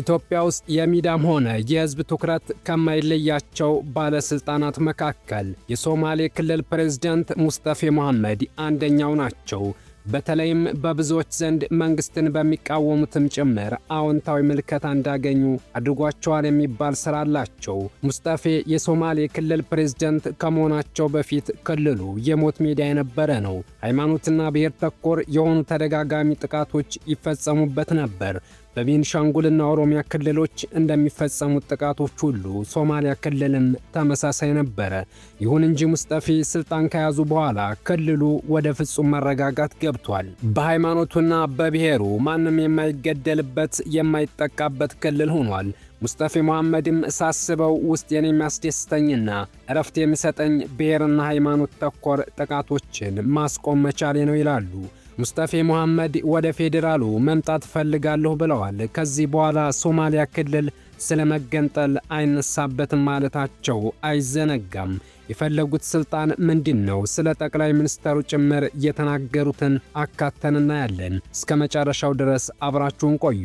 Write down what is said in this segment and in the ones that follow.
ኢትዮጵያ ውስጥ የሚዲያም ሆነ የህዝብ ትኩረት ከማይለያቸው ባለስልጣናት መካከል የሶማሌ ክልል ፕሬዝዳንት ሙስጠፌ መሐመድ አንደኛው ናቸው። በተለይም በብዙዎች ዘንድ መንግስትን በሚቃወሙትም ጭምር አዎንታዊ ምልከታ እንዳገኙ አድርጓቸዋል የሚባል ስራ አላቸው። ሙስጠፌ የሶማሌ ክልል ፕሬዝዳንት ከመሆናቸው በፊት ክልሉ የሞት ሜዳ የነበረ ነው። ሃይማኖትና ብሔር ተኮር የሆኑ ተደጋጋሚ ጥቃቶች ይፈጸሙበት ነበር። በቤንሻንጉልና ኦሮሚያ ክልሎች እንደሚፈጸሙት ጥቃቶች ሁሉ ሶማሊያ ክልልም ተመሳሳይ ነበረ። ይሁን እንጂ ሙስጠፌ ስልጣን ከያዙ በኋላ ክልሉ ወደ ፍጹም መረጋጋት ገብቷል። በሃይማኖቱና በብሔሩ ማንም የማይገደልበት የማይጠቃበት ክልል ሆኗል። ሙስጠፌ መሐመድም ሳስበው ውስጤን የሚያስደስተኝና እረፍት የሚሰጠኝ ብሔርና ሃይማኖት ተኮር ጥቃቶችን ማስቆም መቻሌ ነው ይላሉ። ሙስጠፌ መሐመድ ወደ ፌዴራሉ መምጣት ፈልጋለሁ ብለዋል። ከዚህ በኋላ ሶማሊያ ክልል ስለመገንጠል አይነሳበትም ማለታቸው አይዘነጋም። የፈለጉት ስልጣን ምንድነው? ስለ ጠቅላይ ሚኒስትሩ ጭምር የተናገሩትን አካተን እናያለን። እስከ መጨረሻው ድረስ አብራችሁን ቆዩ።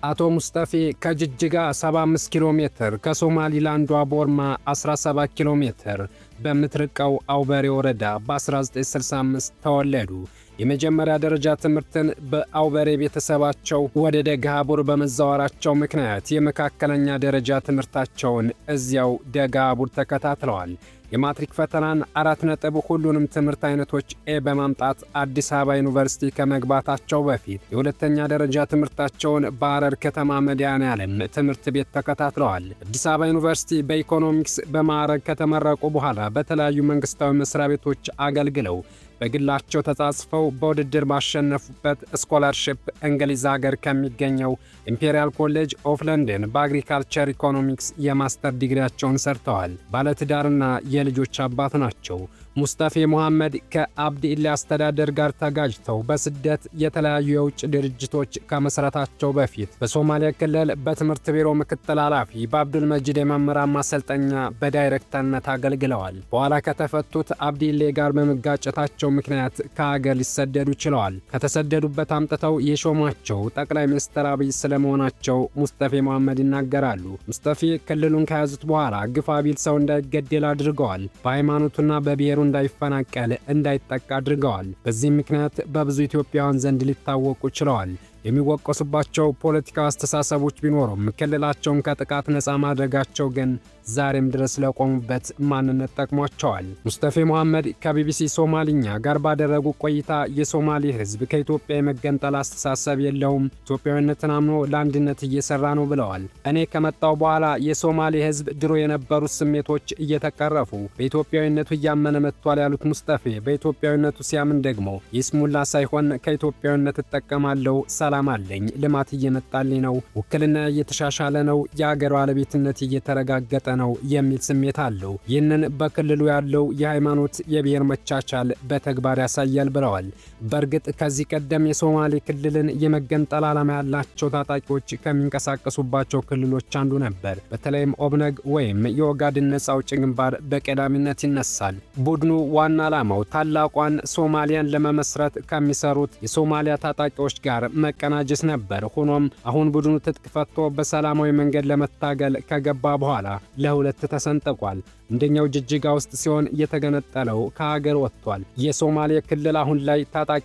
አቶ ሙስጠፌ ከጅጅጋ 75 ኪሎ ሜትር ከሶማሊላንዷ ቦርማ 17 ኪሎ ሜትር በምትርቀው አውበሬ ወረዳ በ1965 ተወለዱ። የመጀመሪያ ደረጃ ትምህርትን በአውበሬ ቤተሰባቸው ወደ ደጋቡር በመዛወራቸው ምክንያት የመካከለኛ ደረጃ ትምህርታቸውን እዚያው ደጋቡር ተከታትለዋል። የማትሪክ ፈተናን 4 ነጥብ ሁሉንም ትምህርት አይነቶች ኤ በማምጣት አዲስ አበባ ዩኒቨርሲቲ ከመግባታቸው በፊት የሁለተኛ ደረጃ ትምህርታቸውን በሐረር ከተማ መድኃኔዓለም ትምህርት ቤት ተከታትለዋል። አዲስ አበባ ዩኒቨርሲቲ በኢኮኖሚክስ በማዕረግ ከተመረቁ በኋላ በተለያዩ መንግስታዊ መስሪያ ቤቶች አገልግለው በግላቸው ተጻጽፈው በውድድር ባሸነፉበት ስኮላርሺፕ እንግሊዝ ሀገር ከሚገኘው ኢምፔሪያል ኮሌጅ ኦፍ ለንደን በአግሪካልቸር ኢኮኖሚክስ የማስተር ዲግሪያቸውን ሰርተዋል። ባለትዳርና የልጆች አባት ናቸው። ሙስጠፌ መሐመድ ከአብዲ ኢሌ አስተዳደር ጋር ተጋጅተው በስደት የተለያዩ የውጭ ድርጅቶች ከመስራታቸው በፊት በሶማሊያ ክልል በትምህርት ቢሮ ምክትል ኃላፊ በአብዱል መጂድ የመምህራን ማሰልጠኛ በዳይሬክተርነት አገልግለዋል። በኋላ ከተፈቱት አብዲ ኢሌ ጋር በመጋጨታቸው ምክንያት ከሀገር ሊሰደዱ ችለዋል። ከተሰደዱበት አምጥተው የሾሟቸው ጠቅላይ ሚኒስትር አብይ ስለመሆናቸው ሙስጠፌ መሐመድ ይናገራሉ። ሙስጠፌ ክልሉን ከያዙት በኋላ ግፋ ቢል ሰው እንዳይገደል አድርገዋል። በሃይማኖቱና በብሔሩ እንዳይፈናቀል እንዳይጠቃ አድርገዋል። በዚህ ምክንያት በብዙ ኢትዮጵያውያን ዘንድ ሊታወቁ ችለዋል። የሚወቀሱባቸው ፖለቲካዊ አስተሳሰቦች ቢኖሩም ክልላቸውን ከጥቃት ነፃ ማድረጋቸው ግን ዛሬም ድረስ ለቆሙበት ማንነት ጠቅሟቸዋል። ሙስጠፌ መሐመድ ከቢቢሲ ሶማሊኛ ጋር ባደረጉ ቆይታ የሶማሌ ሕዝብ ከኢትዮጵያ የመገንጠል አስተሳሰብ የለውም፣ ኢትዮጵያዊነትን አምኖ ለአንድነት እየሰራ ነው ብለዋል። እኔ ከመጣው በኋላ የሶማሌ ሕዝብ ድሮ የነበሩት ስሜቶች እየተቀረፉ በኢትዮጵያዊነቱ እያመነ መጥቷል ያሉት ሙስጠፌ በኢትዮጵያዊነቱ ሲያምን ደግሞ ይስሙላ ሳይሆን ከኢትዮጵያዊነት እጠቀማለሁ፣ ሰላም አለኝ፣ ልማት እየመጣልኝ ነው፣ ውክልና እየተሻሻለ ነው፣ የአገር ባለቤትነት እየተረጋገጠ ነው የሚል ስሜት አለው። ይህንን በክልሉ ያለው የሃይማኖት የብሔር መቻቻል በተግባር ያሳያል ብለዋል። በእርግጥ ከዚህ ቀደም የሶማሌ ክልልን የመገንጠል ዓላማ ያላቸው ታጣቂዎች ከሚንቀሳቀሱባቸው ክልሎች አንዱ ነበር። በተለይም ኦብነግ ወይም የኦጋዴን ነጻ አውጪ ግንባር በቀዳሚነት ይነሳል። ቡድኑ ዋና ዓላማው ታላቋን ሶማሊያን ለመመስረት ከሚሰሩት የሶማሊያ ታጣቂዎች ጋር መቀናጀት ነበር። ሆኖም አሁን ቡድኑ ትጥቅ ፈቶ በሰላማዊ መንገድ ለመታገል ከገባ በኋላ ለሁለት ተሰንጥቋል። አንደኛው ጅጅጋ ውስጥ ሲሆን የተገነጠለው ከሀገር ወጥቷል። የሶማሌ ክልል አሁን ላይ ታጣቂ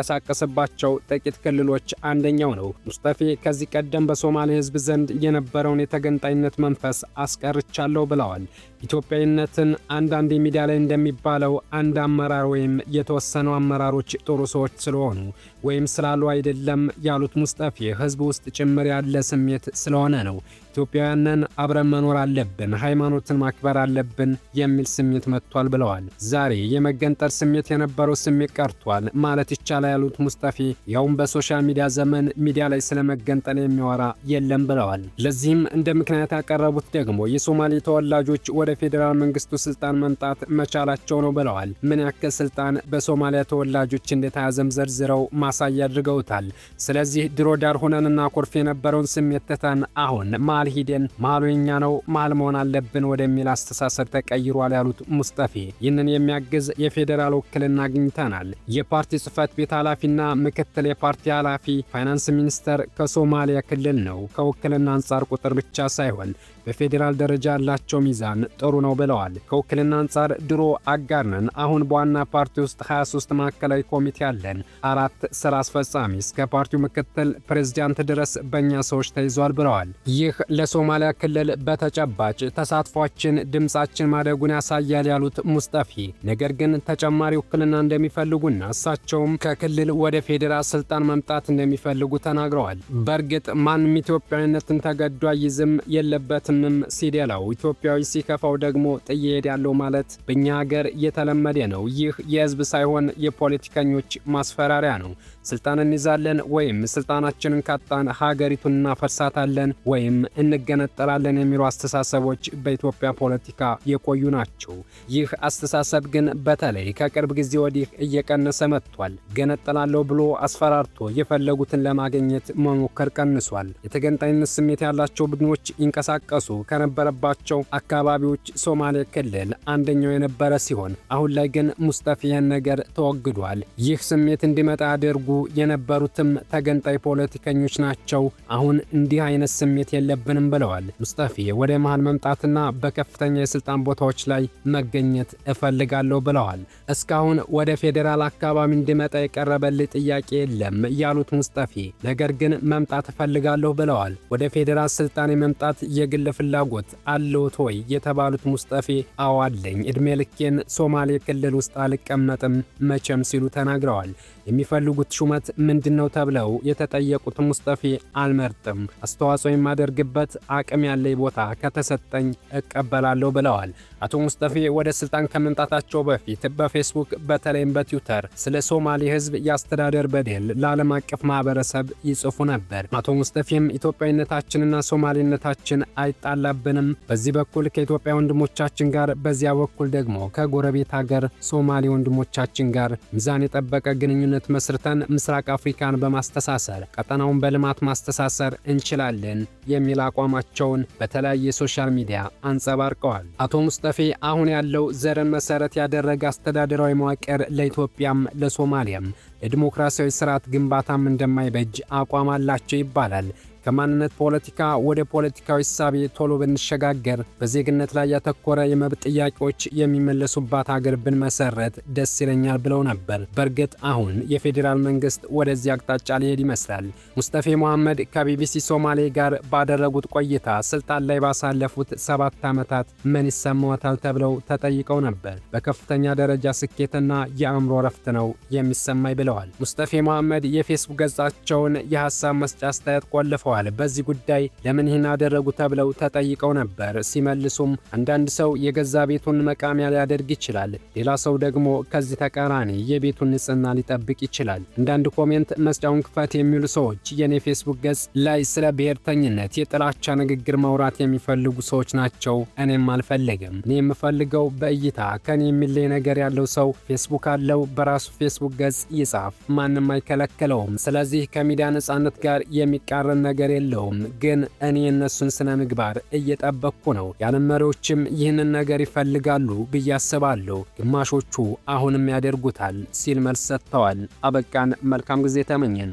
ከማይንቀሳቀስባቸው ጥቂት ክልሎች አንደኛው ነው። ሙስጠፌ ከዚህ ቀደም በሶማሌ ሕዝብ ዘንድ የነበረውን የተገንጣይነት መንፈስ አስቀርቻለሁ ብለዋል። ኢትዮጵያዊነትን አንዳንድ ሚዲያ ላይ እንደሚባለው አንድ አመራር ወይም የተወሰኑ አመራሮች ጥሩ ሰዎች ስለሆኑ ወይም ስላሉ አይደለም ያሉት ሙስጠፌ ሕዝብ ውስጥ ጭምር ያለ ስሜት ስለሆነ ነው። ኢትዮጵያውያንን አብረን መኖር አለብን፣ ሃይማኖትን ማክበር አለብን የሚል ስሜት መጥቷል ብለዋል። ዛሬ የመገንጠል ስሜት የነበረው ስሜት ቀርቷል ማለት ይቻላል ያሉት ሙስጠፌ ያውም በሶሻል ሚዲያ ዘመን ሚዲያ ላይ ስለመገንጠል የሚያወራ የለም ብለዋል። ለዚህም እንደ ምክንያት ያቀረቡት ደግሞ የሶማሌ ተወላጆች ወደ ፌዴራል መንግስቱ ስልጣን መምጣት መቻላቸው ነው ብለዋል። ምን ያክል ስልጣን በሶማሊያ ተወላጆች እንደተያዘም ዘርዝረው ማሳያ አድርገውታል። ስለዚህ ድሮ ዳር ሆነንና ኮርፍ የነበረውን ስሜት ትተን አሁን መሀል ሂደን መሀሉ የኛ ነው መሀል መሆን አለብን ወደሚል አስተሳሰብ አስተሳሰብ ተቀይሯል ያሉት ሙስጠፌ ይህንን የሚያግዝ የፌዴራል ውክልና አግኝተናል። የፓርቲ ጽህፈት ቤት ኃላፊና ምክትል የፓርቲ ኃላፊ ፋይናንስ ሚኒስተር ከሶማሊያ ክልል ነው። ከውክልና አንጻር ቁጥር ብቻ ሳይሆን በፌዴራል ደረጃ ያላቸው ሚዛን ጥሩ ነው ብለዋል። ከውክልና አንጻር ድሮ አጋር ነን፣ አሁን በዋና ፓርቲ ውስጥ 23 ማዕከላዊ ኮሚቴ አለን፣ 4 ስራ አስፈጻሚ እስከ ፓርቲው ምክትል ፕሬዝዳንት ድረስ በእኛ ሰዎች ተይዟል ብለዋል። ይህ ለሶማሊያ ክልል በተጨባጭ ተሳትፏችን ድምፃችን ማደጉን ያሳያል ያሉት ሙስጠፌ ነገር ግን ተጨማሪ ውክልና እንደሚፈልጉና እሳቸውም ከክልል ወደ ፌዴራል ስልጣን መምጣት እንደሚፈልጉ ተናግረዋል። በእርግጥ ማንም ኢትዮጵያዊነትን ተገዶ አይዝም የለበትም ሲደላው ኢትዮጵያዊ ሲከፋው ደግሞ ጥዬ ሄዳለሁ ማለት በእኛ ሀገር የተለመደ ነው። ይህ የህዝብ ሳይሆን የፖለቲከኞች ማስፈራሪያ ነው። ስልጣን እንይዛለን ወይም ስልጣናችንን ካጣን ሀገሪቱን እናፈርሳታለን ወይም እንገነጠላለን የሚሉ አስተሳሰቦች በኢትዮጵያ ፖለቲካ የቆዩ ናቸው። ይህ አስተሳሰብ ግን በተለይ ከቅርብ ጊዜ ወዲህ እየቀነሰ መጥቷል። ገነጠላለሁ ብሎ አስፈራርቶ የፈለጉትን ለማግኘት መሞከር ቀንሷል። የተገንጣይነት ስሜት ያላቸው ቡድኖች ይንቀሳቀሱ ከነበረባቸው አካባቢዎች ሶማሌ ክልል አንደኛው የነበረ ሲሆን አሁን ላይ ግን ሙስጠፌ ይህን ነገር ተወግዷል። ይህ ስሜት እንዲመጣ ያደርጉ የነበሩትም ተገንጣይ ፖለቲከኞች ናቸው። አሁን እንዲህ አይነት ስሜት የለብንም ብለዋል። ሙስጠፌ ወደ መሃል መምጣትና በከፍተኛ የስልጣን ቦታዎች ላይ መገኘት እፈልጋለሁ ብለዋል። እስካሁን ወደ ፌዴራል አካባቢ እንዲመጣ የቀረበልኝ ጥያቄ የለም ያሉት ሙስጠፌ ነገር ግን መምጣት እፈልጋለሁ ብለዋል። ወደ ፌዴራል ስልጣን የመምጣት የግል ፍላጎት አለዎት ወይ የተባሉት ሙስጠፌ አዎ አለኝ፣ እድሜ ልኬን ሶማሌ ክልል ውስጥ አልቀመጥም መቼም ሲሉ ተናግረዋል። የሚፈልጉት ሹመት ምንድነው ተብለው የተጠየቁት ሙስጠፌ አልመርጥም፣ አስተዋጽኦ የማደርግበት አቅም ያለኝ ቦታ ከተሰጠኝ እቀበላለሁ ብለዋል። አቶ ሙስጠፌ ወደ ስልጣን ከመምጣታቸው በፊት በፌስቡክ በተለይም በትዊተር ስለ ሶማሌ ህዝብ የአስተዳደር በደል ለዓለም አቀፍ ማህበረሰብ ይጽፉ ነበር። አቶ ሙስጠፌም ኢትዮጵያዊነታችንና ሶማሌነታችን አይጣላብንም፣ በዚህ በኩል ከኢትዮጵያ ወንድሞቻችን ጋር፣ በዚያ በኩል ደግሞ ከጎረቤት ሀገር ሶማሌ ወንድሞቻችን ጋር ሚዛን የጠበቀ ግንኙነት መስርተን ምስራቅ አፍሪካን በማስተሳሰር ቀጠናውን በልማት ማስተሳሰር እንችላለን የሚል አቋማቸውን በተለያየ ሶሻል ሚዲያ አንጸባርቀዋል። አቶ ሙስጠፌ አሁን ያለው ዘርን መሰረት ያደረገ አስተዳደራዊ መዋቅር ለኢትዮጵያም ለሶማሊያም ለዲሞክራሲያዊ ስርዓት ግንባታም እንደማይበጅ አቋም አላቸው ይባላል። ከማንነት ፖለቲካ ወደ ፖለቲካዊ እሳቤ ቶሎ ብንሸጋገር በዜግነት ላይ ያተኮረ የመብት ጥያቄዎች የሚመለሱባት ሀገር ብንመሰረት ደስ ይለኛል ብለው ነበር። በእርግጥ አሁን የፌዴራል መንግስት ወደዚህ አቅጣጫ ሊሄድ ይመስላል። ሙስጠፌ መሐመድ ከቢቢሲ ሶማሌ ጋር ባደረጉት ቆይታ ስልጣን ላይ ባሳለፉት 7 ዓመታት ምን ይሰማዎታል ተብለው ተጠይቀው ነበር። በከፍተኛ ደረጃ ስኬትና የአእምሮ ረፍት ነው የሚሰማኝ ብለዋል። ሙስጠፌ መሐመድ የፌስቡክ ገጻቸውን የሐሳብ መስጫ አስተያየት ቆልፈዋል። በዚህ ጉዳይ ለምን ይህን አደረጉ ተብለው ተጠይቀው ነበር። ሲመልሱም አንዳንድ ሰው የገዛ ቤቱን መቃሚያ ሊያደርግ ይችላል፣ ሌላ ሰው ደግሞ ከዚህ ተቃራኒ የቤቱን ንጽህና ሊጠብቅ ይችላል። አንዳንድ ኮሜንት መስጫውን ክፈት የሚሉ ሰዎች የኔ ፌስቡክ ገጽ ላይ ስለ ብሔርተኝነት የጥላቻ ንግግር ማውራት የሚፈልጉ ሰዎች ናቸው። እኔም አልፈልግም። እኔ የምፈልገው በእይታ ከኔ የሚለይ ነገር ያለው ሰው ፌስቡክ አለው፣ በራሱ ፌስቡክ ገጽ ይጻፍ፣ ማንም አይከለከለውም። ስለዚህ ከሚዲያ ነጻነት ጋር የሚቃረን ነገር የለውም። ግን እኔ እነሱን ስነ ምግባር እየጠበቅኩ ነው። የዓለም መሪዎችም ይህንን ነገር ይፈልጋሉ ብዬ አስባለሁ። ግማሾቹ አሁንም ያደርጉታል ሲል መልስ ሰጥተዋል። አበቃን። መልካም ጊዜ ተመኘን።